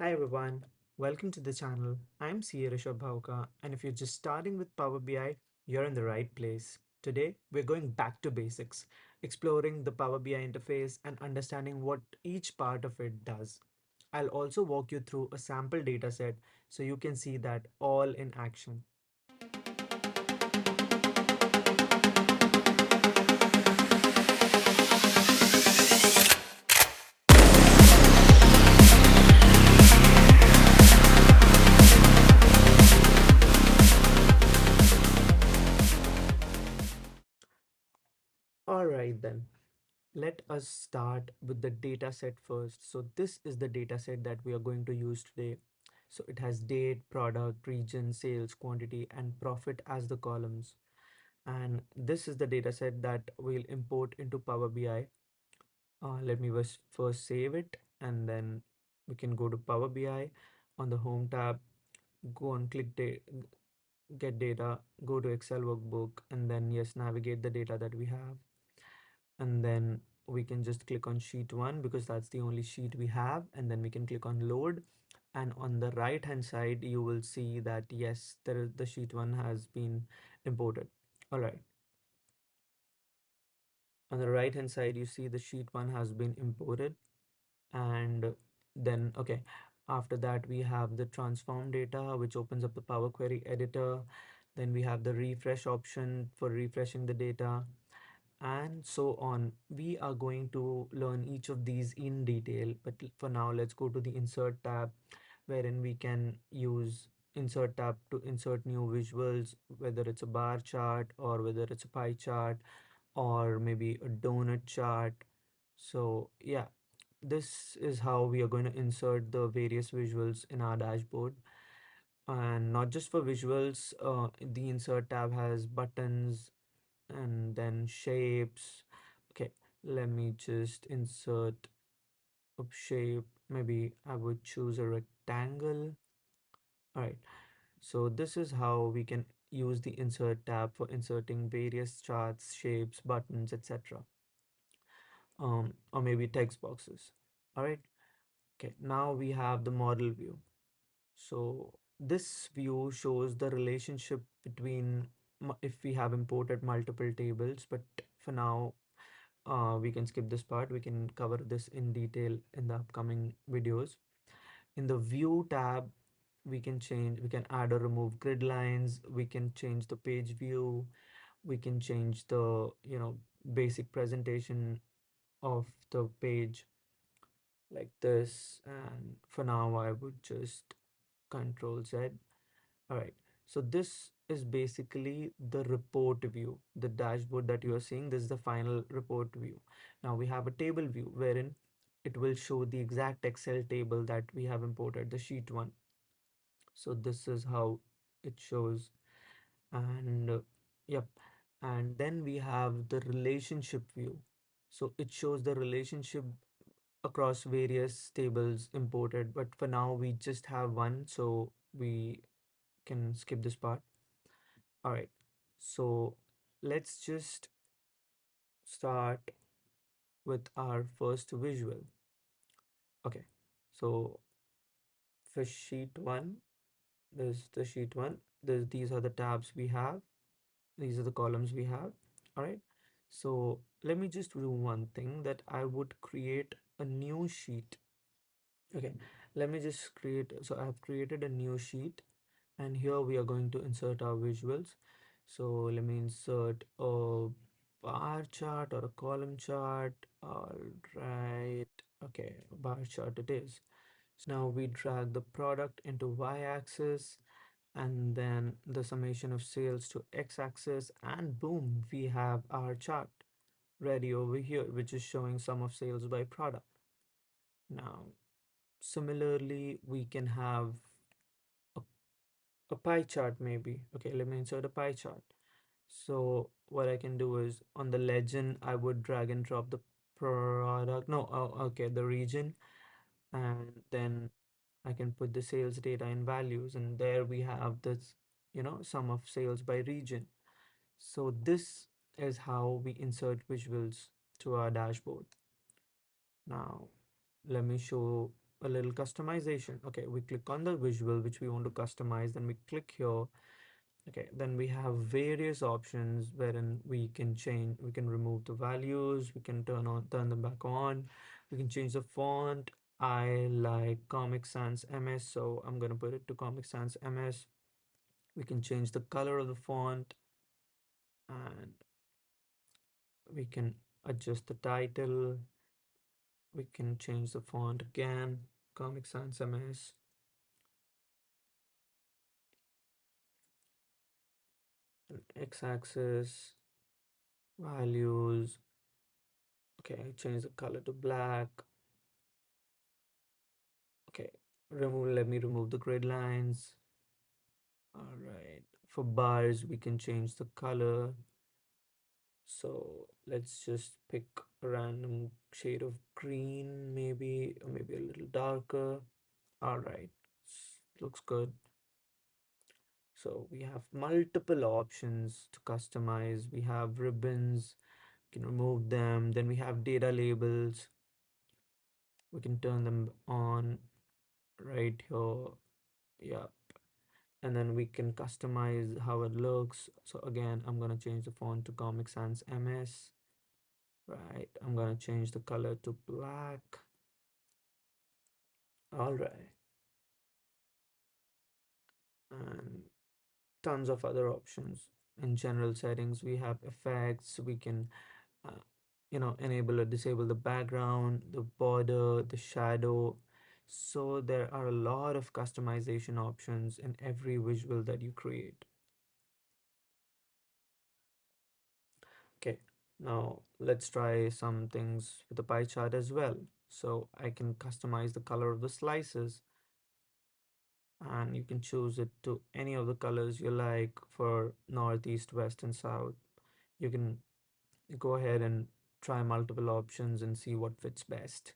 Hi everyone, welcome to the channel. I'm ca.rishabh.bhauka, and if you're just starting with Power BI, you're in the right place. Today, we're going back to basics, exploring the Power BI interface and understanding what each part of it does. I'll also walk you through a sample dataset so you can see that all in action. Alright then, let us start with the data set first. So this is the data set that we are going to use today. So it has date, product, region, sales, quantity, and profit as the columns. And this is the data set that we'll import into Power BI. Let me first save it, and then we can go to Power BI on the home tab, go and get data, go to Excel workbook, and then yes, navigate the data that we have, and then we can just click on sheet 1 because that's the only sheet we have, and then we can click on load, and on the right hand side you will see that yes, the sheet 1 has been imported. All right, on the right hand side you see the sheet 1 has been imported. And then okay, after that we have the transform data, which opens up the Power Query editor. Then we have the refresh option for refreshing the data, and so on. We are going to learn each of these in detail, but for now let's go to the insert tab, wherein we can use insert tab to insert new visuals, whether it's a bar chart or whether it's a pie chart or maybe a donut chart. So yeah, this is how we are going to insert the various visuals in our dashboard. And not just for visuals, the insert tab has buttons and then shapes. Okay, let me just insert a shape. Maybe I would choose a rectangle. All right, so this is how we can use the insert tab for inserting various charts, shapes, buttons, etc. Or maybe text boxes. All right, okay, now we have the model view. So this view shows the relationship between if we have imported multiple tables, but for now we can skip this part. We can cover this in detail in the upcoming videos. In the view tab, we can add or remove grid lines, we can change the page view, we can change the, basic presentation of the page like this. And for now, I would just Control Z. All right. So this is basically the report view, the dashboard that you are seeing. This is the final report view. Now we have a table view wherein it will show the exact Excel table that we have imported, the sheet 1. So this is how it shows. And yep. And then we have the relationship view. So it shows the relationship across various tables imported, but for now we just have one, so we can skip this part. All right, so let's just start with our first visual. Okay, so for sheet 1, there's the sheet 1, these are the tabs we have, these are the columns we have. All right, so let me just do one thing, that I would create a new sheet. Okay, let me just create, so I have created a new sheet, and here we are going to insert our visuals. So let me insert a bar chart or a column chart. All right, okay, bar chart it is. So now we drag the product into y-axis, and then the summation of sales to x-axis, and boom, we have our chart ready over here, which is showing sum of sales by product. Now similarly, we can have a, a pie chart maybe. Okay, let me insert a pie chart. So what I can do is, on the legend, I would drag and drop the product. No, oh, okay, the region, and then I can put the sales data in values, and there we have this, sum of sales by region. So this is how we insert visuals to our dashboard. Now, let me show. a little customization. Okay, we click on the visual which we want to customize, then we click here. Okay, then we have various options wherein we can change, we can remove the values, we can turn them back on, we can change the font. I like Comic Sans MS, so I'm gonna put it to Comic Sans MS. We can change the color of the font, and we can adjust the title. We can change the font again, Comic Sans MS, x-axis, values. Okay, change the color to black. Okay, let me remove the grid lines. All right, for bars, we can change the color. So let's just pick a random shade of green, maybe, or maybe a little darker. All right, looks good. So we have multiple options to customize. We have ribbons, we can remove them. Then we have data labels. We can turn them on right here. Yeah. And then we can customize how it looks. So again, I'm gonna change the font to Comic Sans MS. Right. I'm gonna change the color to black. All right. And tons of other options. In general settings, we have effects. We can uh, enable or disable the background, the border, the shadow. So there are a lot of customization options in every visual that you create. Okay, now let's try some things with the pie chart as well. So I can customize the color of the slices, and you can choose it to any of the colors you like for north, east, west, and south. You can go ahead and try multiple options and see what fits best.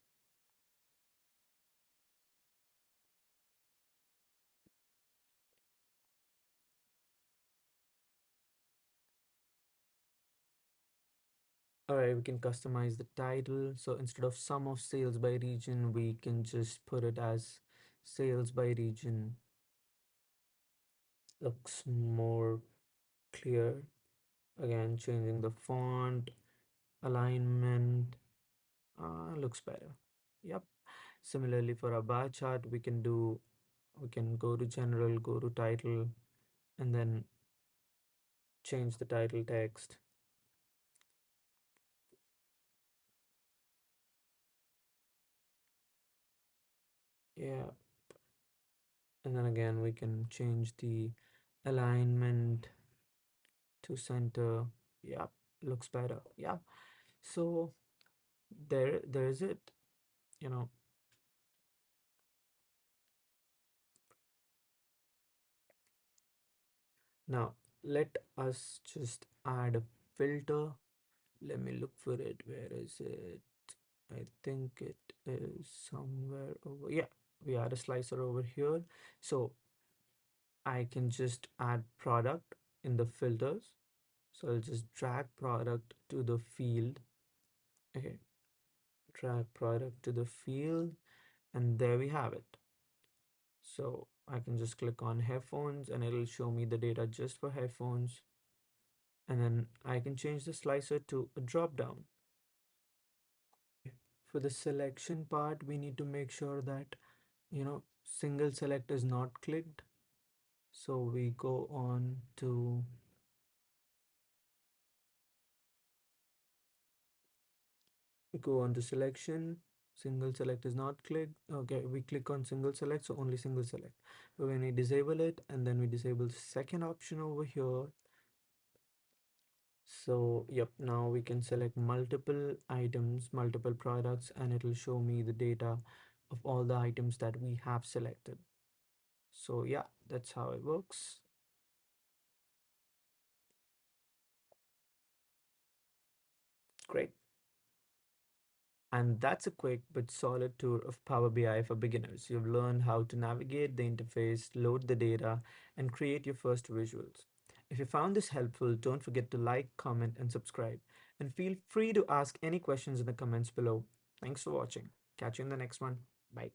All right, we can customize the title. So instead of sum of sales by region, we can just put it as sales by region. Looks more clear. Again, changing the font, alignment, looks better. Yep. Similarly, for our bar chart, we can go to general, go to title, and then change the title text. Yeah. And then again, we can change the alignment to center. Yeah, looks better. Yeah. So there is it. You know, now let us just add a filter. Let me look for it. Where is it? I think it is somewhere over. Yeah, we add a slicer over here. So I can just add product in the filters. So I'll just drag product to the field. Okay, drag product to the field, and there we have it. So I can just click on headphones and it'll show me the data just for headphones. And then I can change the slicer to a drop down. For the selection part, we need to make sure that, single select is not clicked. So we go on to selection. Single select is not clicked. Okay, we click on single select, so only single select. But when we disable it, and then we disable the second option over here. So, yep, now we can select multiple items, multiple products, and it'll show me the data of all the items that we have selected. So, yeah, that's how it works. Great. And that's a quick but solid tour of Power BI for beginners. You've learned how to navigate the interface, load the data, and create your first visuals. If you found this helpful, don't forget to like, comment, and subscribe. And feel free to ask any questions in the comments below. Thanks for watching. Catch you in the next one. Bye.